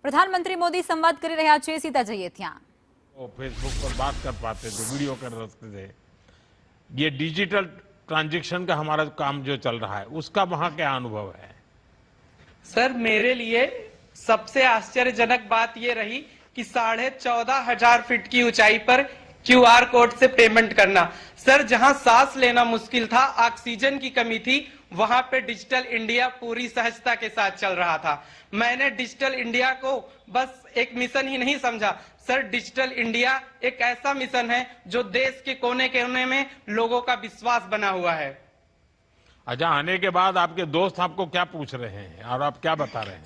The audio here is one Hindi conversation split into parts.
પ્રધાનમંત્રી મોદી સંવાદ કરી રહ્યા છે, સીધા જઈએ ત્યાં। वो फेसबुक पर बात कर पाते थे, वीडियो कर सकते थे। ये डिजिटल ट्रांजैक्शन का हमारा काम जो चल रहा है, उसका वहां क्या अनुभव है? सर, मेरे लिए सबसे आश्चर्यजनक बात ये रही कि 14,500 फीट की ऊंचाई पर क्यूआर कोड से पेमेंट करना। सर, जहां सांस लेना मुश्किल था, ऑक्सीजन की कमी थी, वहां पे डिजिटल इंडिया पूरी सहजता के साथ चल रहा था। मैंने डिजिटल इंडिया को बस एक मिशन ही नहीं समझा सर, डिजिटल इंडिया एक ऐसा मिशन है जो देश के कोने कोने में लोगों का विश्वास बना हुआ है। अच्छा, आने के बाद आपके दोस्त आपको क्या पूछ रहे हैं और आप क्या बता रहे हैं?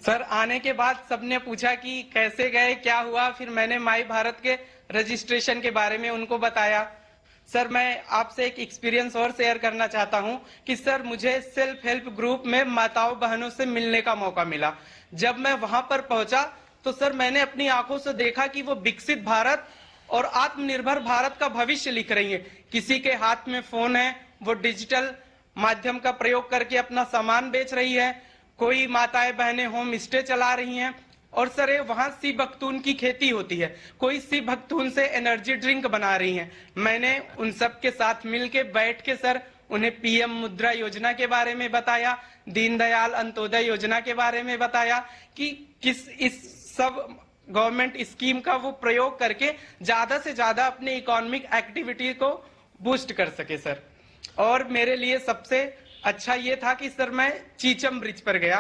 सर, आने के बाद सबने पूछा कि कैसे गए, क्या हुआ। फिर मैंने माई भारत के रजिस्ट्रेशन के बारे में उनको बताया। सर, मैं आपसे एक एक्सपीरियंस और शेयर करना चाहता हूं कि सर, मुझे सेल्फ हेल्प ग्रुप में माताओं बहनों से मिलने का मौका मिला। जब मैं वहां पर पहुंचा तो सर, मैंने अपनी आंखों से देखा कि वो विकसित भारत और आत्मनिर्भर भारत का भविष्य लिख रही है। किसी के हाथ में फोन है, वो डिजिटल माध्यम का प्रयोग करके अपना सामान बेच रही है। कोई माताएं बहनें होम स्टे चला रही हैं। और सर, ये वहां सी बख्तून की खेती होती है, कोई सी बख्तून से एनर्जी ड्रिंक बना रही हैं। मैंने उन सब के साथ मिलके बैठ के सर, उन्हें पीएम मुद्रा योजना के बारे में बताया, दीनदयाल अंत्योदय योजना के बारे में बताया कि किस इस सब गवर्नमेंट स्कीम का वो प्रयोग करके ज्यादा से ज्यादा अपने इकोनॉमिक एक्टिविटी को बूस्ट कर सके सर। और मेरे लिए सबसे अच्छा ये था कि सर, मैं चीचम ब्रिज पर गया।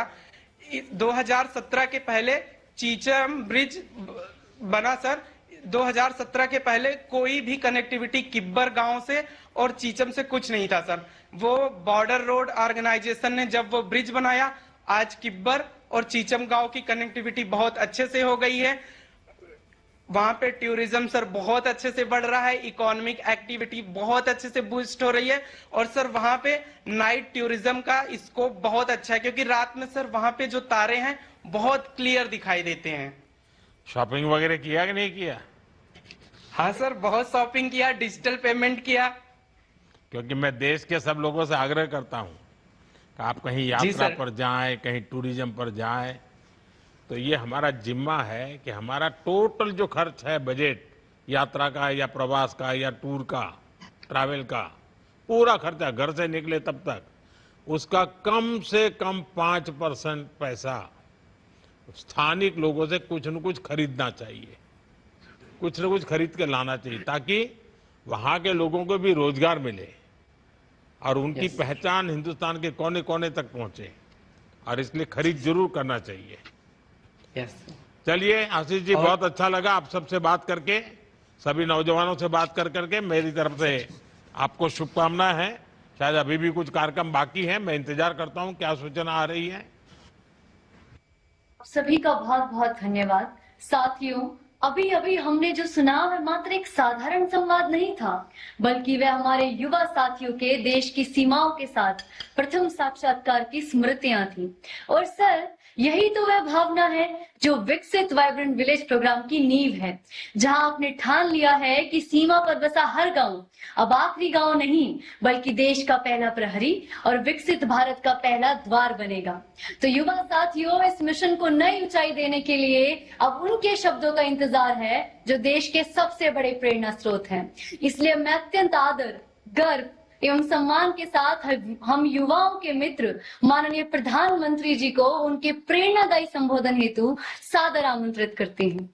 2017 के पहले चीचम ब्रिज बना सर। 2017 के पहले कोई भी कनेक्टिविटी किब्बर गांव से और चीचम से कुछ नहीं था सर। वो बॉर्डर रोड ऑर्गेनाइजेशन ने जब वो ब्रिज बनाया, आज किब्बर और चीचम गांव की कनेक्टिविटी बहुत अच्छे से हो गई है। वहां पे टूरिज्म सर बहुत अच्छे से बढ़ रहा है, इकोनॉमिक एक्टिविटी बहुत अच्छे से बूस्ट हो रही है। और सर, वहां पे नाइट टूरिज्म का स्कोप बहुत अच्छा है, क्योंकि रात में सर वहां पे जो तारे हैं बहुत क्लियर दिखाई देते हैं। शॉपिंग वगैरह किया कि नहीं किया? हाँ सर, बहुत शॉपिंग किया, डिजिटल पेमेंट किया। क्योंकि मैं देश के सब लोगों से आग्रह करता हूं कि आप कहीं यात्रा पर जाएं, कहीं टूरिज्म पर जाएं, तो ये हमारा जिम्मा है कि हमारा टोटल जो खर्च है, बजट यात्रा का या प्रवास का या टूर का, ट्रैवल का पूरा खर्चा घर से निकले तब तक, उसका कम से कम 5% पैसा स्थानिक लोगों से कुछ न कुछ खरीदना चाहिए, कुछ न कुछ खरीद के लाना चाहिए, ताकि वहां के लोगों को भी रोजगार मिले और उनकी पहचान हिंदुस्तान के कोने कोने तक पहुंचे। और इसलिए खरीद जरूर करना चाहिए। चलिए आशीष जी, बहुत अच्छा लगा आप सबसे बात करके, सभी नौजवानों से बात कर करके। मेरी तरफ से आपको शुभकामनाएं हैं। शायद अभी भी कुछ कार्यक्रम बाकी है, मैं इंतजार करता हूं क्या सूचना आ रही है। सभी का बहुत बहुत धन्यवाद। साथियों, अभी अभी हमने जो सुना वह मात्र एक साधारण संवाद नहीं था, बल्कि वह हमारे युवा साथियों के देश की सीमाओं के साथ प्रथम साक्षात्कार की स्मृतियां थी। और सर, यही तो वह भावना है जो विकसित वाइब्रेंट विलेज प्रोग्राम की नींव है, जहां आपने ठान लिया है कि सीमा पर बसा हर गांव अब आखिरी गांव नहीं, बल्कि देश का पहला प्रहरी और विकसित भारत का पहला द्वार बनेगा। तो युवा साथियों, इस मिशन को नई ऊंचाई देने के लिए अब उनके शब्दों का इंतजार है जो देश के सबसे बड़े प्रेरणा स्रोत हैं। इसलिए मैं अत्यंत आदर, गर्व एवं सम्मान के साथ हम युवाओं के मित्र माननीय प्रधानमंत्री जी को उनके प्रेरणादायी संबोधन हेतु सादर आमंत्रित करती हूँ।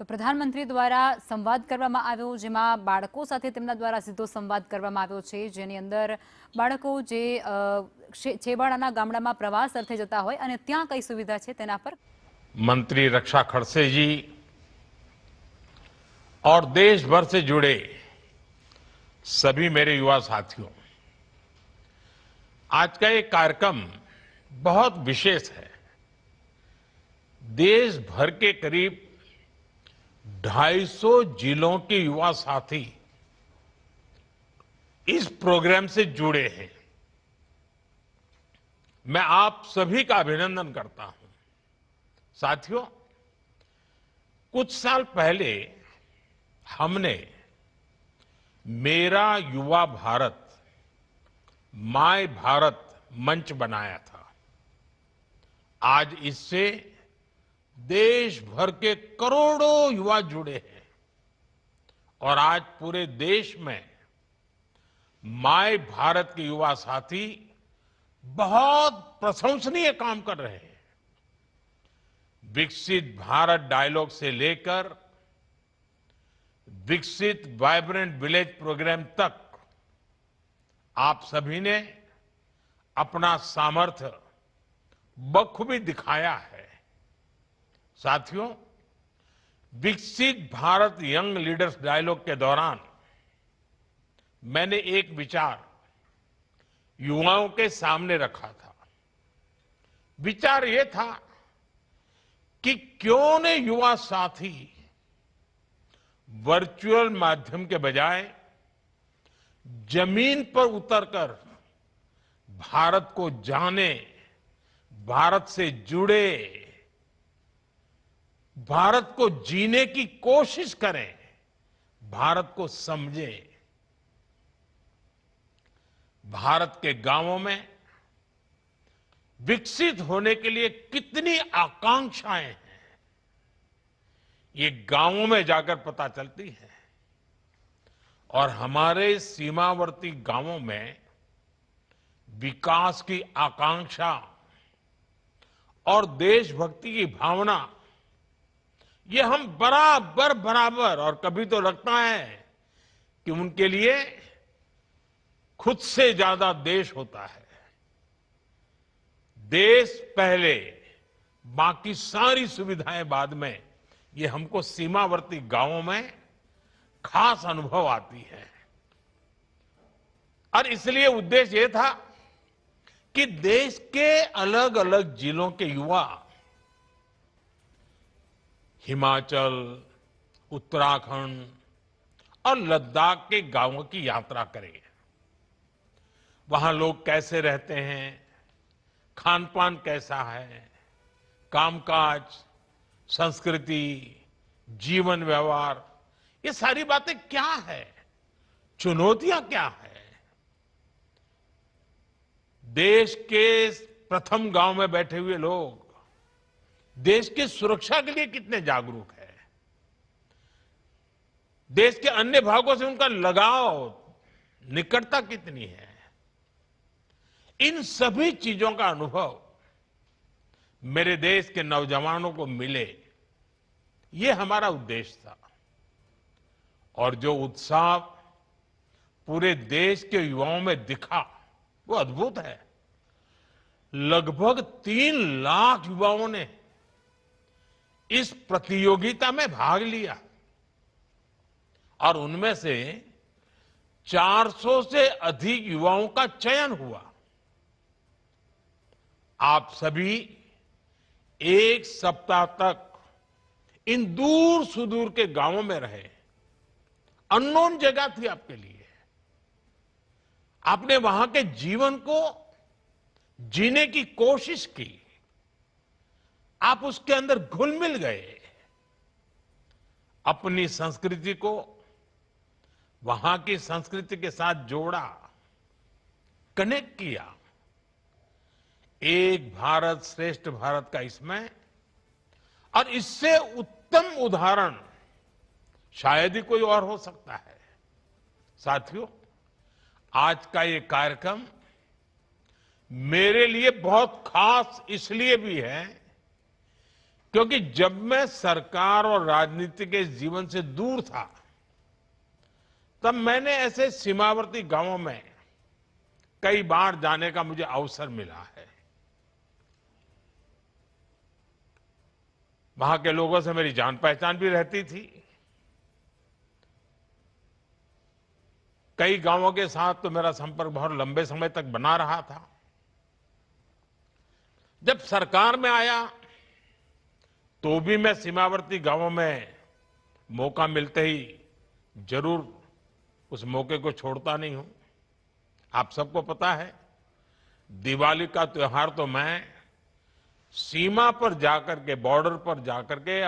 તો પ્રધાનમંત્રી દ્વારા સંવાદ કરવામાં આવ્યો, જેમાં બાળકો સાથે તેમના દ્વારા સીધો સંવાદ કરવામાં આવ્યો છે, જેની અંદર બાળકો જે છેવાડાના ગામડામાં પ્રવાસ અર્થે જતા હોય અને ત્યાં કઈ સુવિધા છે તેના પર मंत्री रक्षा खड़से जी और देश भर से जुड़े सभी मेरे युवा साथियों, आज का ये कार्यक्रम बहुत विशेष है। देश भर के करीब 250 जिलों के युवा साथी इस प्रोग्राम से जुड़े हैं। मैं आप सभी का अभिनंदन करता हूं। साथियों, कुछ साल पहले हमने मेरा युवा भारत माय भारत मंच बनाया था। आज इससे देश भर के करोड़ों युवा जुड़े हैं और आज पूरे देश में माय भारत के युवा साथी बहुत प्रशंसनीय काम कर रहे हैं। विकसित भारत डायलॉग से लेकर विकसित वाइब्रेंट विलेज प्रोग्राम तक आप सभी ने अपना सामर्थ्य बखूबी दिखाया है। साथियों, विकसित भारत यंग लीडर्स डायलॉग के दौरान मैंने एक विचार युवाओं के सामने रखा था। विचार ये था कि क्यों न युवा साथी वर्चुअल माध्यम के बजाय जमीन पर उतरकर भारत को जाने, भारत से जुड़े, भारत को जीने की कोशिश करें, भारत को समझें। भारत के गांवों में विकसित होने के लिए कितनी आकांक्षाएं हैं, ये गांवों में जाकर पता चलती है। और हमारे सीमावर्ती गांवों में विकास की आकांक्षा और देशभक्ति की भावना, ये हम बराबर और कभी तो लगता है कि उनके लिए खुद से ज्यादा देश होता है। देश पहले, बाकी सारी सुविधाएं बाद में, ये हमको सीमावर्ती गांवों में खास अनुभव आती है। और इसलिए उद्देश्य ये था कि देश के अलग अलग जिलों के युवा हिमाचल, उत्तराखंड और लद्दाख के गांवों की यात्रा करें। वहां लोग कैसे रहते हैं, खान पान कैसा है, कामकाज, संस्कृति, जीवन व्यवहार, ये सारी बातें क्या है, चुनौतियां क्या है। देश के प्रथम गांव में बैठे हुए लोग देश की सुरक्षा के लिए कितने जागरूक हैं, देश के अन्य भागों से उनका लगाव, निकटता कितनी है, इन सभी चीजों का अनुभव मेरे देश के नौजवानों को मिले, ये हमारा उद्देश्य था। और जो उत्साह पूरे देश के युवाओं में दिखा, वो अद्भुत है। लगभग 3 लाख युवाओं ने इस प्रतियोगिता में भाग लिया और उनमें से 400 से अधिक युवाओं का चयन हुआ। आप सभी एक सप्ताह तक इन दूर सुदूर के गांवों में रहे। अननोन जगह थी आपके लिए। आपने वहां के जीवन को जीने की कोशिश की, आप उसके अंदर घुल मिल गए, अपनी संस्कृति को वहां की संस्कृति के साथ जोड़ा, कनेक्ट किया। एक भारत श्रेष्ठ भारत का इसमें, और इससे उत्तम उदाहरण शायद ही कोई और हो सकता है। साथियों, आज का ये कार्यक्रम मेरे लिए बहुत खास इसलिए भी है क्योंकि जब मैं सरकार और राजनीति के जीवन से दूर था, तब मैंने ऐसे सीमावर्ती गांवों में कई बार जाने का मुझे अवसर मिला है। वहां के लोगों से मेरी जान पहचान भी रहती थी। कई गांवों के साथ तो मेरा संपर्क बहुत लंबे समय तक बना रहा था। जब सरकार में आया तो भी मैं सीमावर्ती गांवों में मौका मिलते ही जरूर उस मौके को छोड़ता नहीं हूं। आप सबको पता है, दिवाली का त्योहार तो मैं सीमा पर जाकर के, बॉर्डर पर जाकर के